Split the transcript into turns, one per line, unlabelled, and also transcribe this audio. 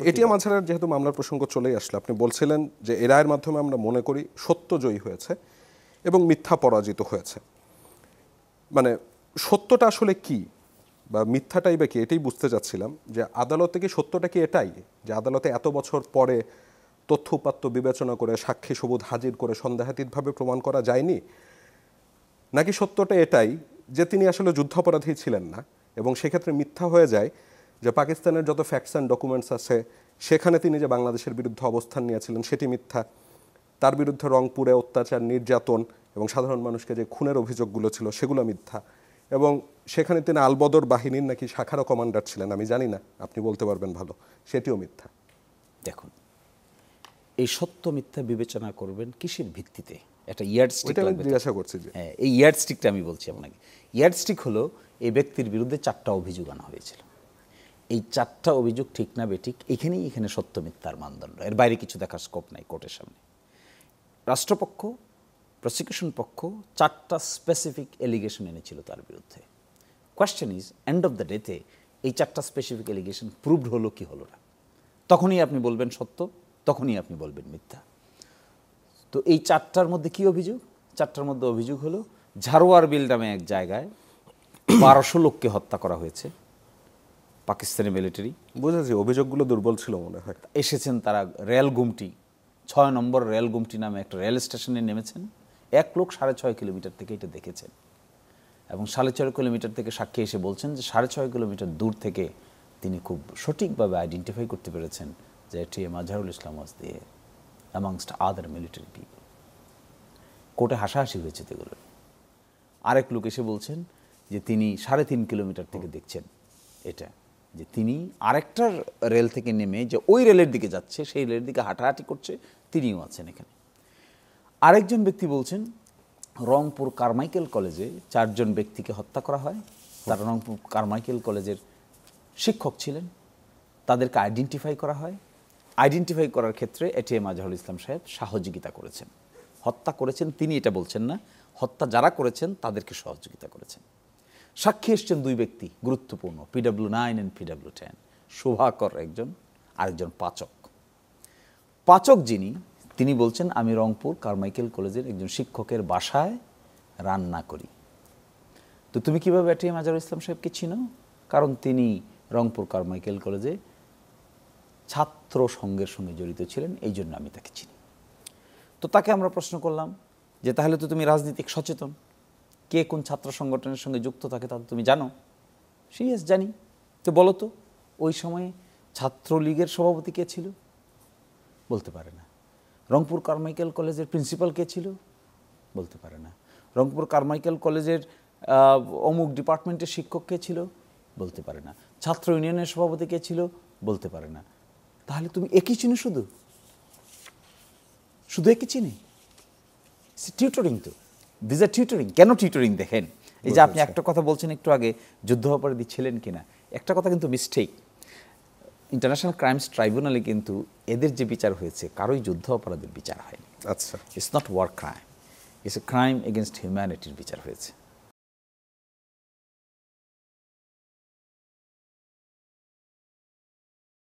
ATM আজহারের যেহেতু মামলার প্রসঙ্গ চলেই আসলো, আপনি বলছিলেন যে এ রায়ের মাধ্যমে আমরা মনে করি সত্য জয়ী হয়েছে এবং মিথ্যা পরাজিত হয়েছে। মানে সত্যটা আসলে কি বা মিথ্যাটাই বা কি, এটাই বুঝতে চাচ্ছিলাম যে আদালতে কি সত্যটা কি এটাই যে আদালতে এত বছর পরে তথ্য উপাত্ত বিবেচনা করে সাক্ষী সবুত হাজির করে সন্দেহাতীতভাবে প্রমাণ করা যায়নি, নাকি সত্যটা এটাই যে তিনি আসলে যুদ্ধাপরাধী ছিলেন না এবং সেক্ষেত্রে মিথ্যা হয়ে যায় যে পাকিস্তানের যত ফ্যাক্টস অ্যান্ড ডকুমেন্টস আছে সেখানে তিনি যে বাংলাদেশের বিরুদ্ধে অবস্থান নিয়েছিলেন সেটি মিথ্যা, তার বিরুদ্ধে রংপুরে অত্যাচার নির্যাতন এবং সাধারণ মানুষকে যে খুনের অভিযোগগুলো ছিল সেগুলো মিথ্যা, এবং সেখানে তিনি আলবদর বাহিনীর নাকি শাখারও কমান্ডার ছিলেন, আমি জানি না, আপনি বলতে পারবেন ভালো, সেটিও মিথ্যা।
দেখুন, এই সত্য মিথ্যা বিবেচনা করবেন কিসের ভিত্তিতে? একটা ইয়ার্ডস্টিক লাগবে।
জিজ্ঞাসা করছি যে
হ্যাঁ, এই ইয়ার্ডস্টিকটা আমি বলছি আপনাকে। ইয়ার্ডস্টিক হলো এই ব্যক্তির বিরুদ্ধে 4টা অভিযোগ আনা হয়েছিল। এই 4টা অভিযোগ ঠিক না বেঠিক, এখানে সত্য মিথ্যার মানদণ্ড, এর বাইরে কিছু দেখার স্কোপ নাই কোর্টের সামনে। রাষ্ট্রপক্ষ, প্রসিকিউশন পক্ষ 4টা স্পেসিফিক এলিগেশন এনেছিল তার বিরুদ্ধে। Question is, end of the ডেতে এই 4টা স্পেসিফিক এলিগেশন প্রুভড হলো কি হলো না? তখনই আপনি বলবেন সত্য, তখনই আপনি বলবেন মিথ্যা। তো এই 4টার মধ্যে কি অভিযোগ? 4টার মধ্যে অভিযোগ হলো ঝাড়োয়ার বিল নামে এক জায়গায় 1200 লোককে হত্যা করা হয়েছে পাকিস্তানি মিলিটারি।
বুঝেছি, অভিযোগগুলো দুর্বল ছিল মনে হয়।
এসেছেন তারা রেল গুমটি, 6 নম্বর রেল গুমটি নামে একটা রেল স্টেশনে নেমেছেন। এক লোক 6.5 কিলোমিটার থেকে এটা দেখেছেন এবং 6.5 কিলোমিটার থেকে সাক্ষী এসে বলছেন যে 6.5 কিলোমিটার দূর থেকে তিনি খুব সঠিকভাবে আইডেন্টিফাই করতে পেরেছেন যে এটিএম আজহারুল ইসলাম ওয়াজ দিয়ে অ্যামাংস্ট আদার মিলিটারি পিপল। কোর্টে হাসাহাসি হয়েছে এগুলো। আরেক লোক এসে বলছেন যে তিনি 3.5 কিলোমিটার থেকে দেখছেন এটা, যে তিনি আরেকটা রেল থেকে নেমে যে ওই রেলের দিকে যাচ্ছে সেই রেলের দিকে হাঁটাহাঁটি করছে, তিনিও আছেন এখানে। আরেকজন ব্যক্তি বলছেন রংপুর কারমাইকেল কলেজে 4 জন ব্যক্তিকে হত্যা করা হয়, তারা রংপুর কারমাইকেল কলেজের শিক্ষক ছিলেন, তাদেরকে আইডেন্টিফাই করা হয়। আইডেন্টিফাই করার ক্ষেত্রে এটিএম আজহারুল ইসলাম সাহেব সহযোগিতা করেছেন। হত্যা করেছেন তিনি এটা বলছেন না, হত্যা যারা করেছেন তাদেরকে সহযোগিতা করেছেন। সাক্ষী এসছেন 2 ব্যক্তি গুরুত্বপূর্ণ, PW9 অ্যান্ড PW10, শোভাকর একজন, আরেকজন পাচক। পাচক যিনি, তিনি বলছেন আমি রংপুর কারমাইকেল কলেজের একজন শিক্ষকের বাসায় রান্না করি। তো তুমি কিভাবে এটিএম আজহারুল ইসলাম সাহেবকে চিনো? কারণ তিনি রংপুর কারমাইকেল কলেজে ছাত্র সংঘের সঙ্গে জড়িত ছিলেন, এই জন্য আমি তাকে চিনি। তো তাকে আমরা প্রশ্ন করলাম যে তাহলে তো তুমি রাজনীতিক সচেতন, কে কোন ছাত্র সংগঠনের সঙ্গে যুক্ত থাকে তা তুমি জানো? সিরিয়াস জানি। তো বলো তো ওই সময়ে ছাত্রলীগের সভাপতি কে ছিল? বলতে পারে না। রংপুর কারমাইকেল কলেজের প্রিন্সিপাল কে ছিল? বলতে পারে না। রংপুর কারমাইকেল কলেজের অমুক ডিপার্টমেন্টের শিক্ষক কে ছিল? বলতে পারে না। ছাত্র ইউনিয়নের সভাপতি কে ছিল? বলতে পারে না। তাহলে তুমি একই চিনো? শুধু একই চিনি? টিউটরিং তো, দিস আর টিউটরিং। কেন টিউটরিং দেখেন, এই যে আপনি একটা কথা বলছেন একটু আগে, যুদ্ধাপরাধী ছিলেন কিনা, একটা কথা কিন্তু মিস্টেক। ইন্টারন্যাশনাল ক্রাইমস ট্রাইব্যুনালে কিন্তু এদের যে বিচার হয়েছে কারোই যুদ্ধ অপরাধের বিচার হয়নি।
আচ্ছা,
it's not war crime, it's a crime against হিউম্যানিটির বিচার হয়েছে।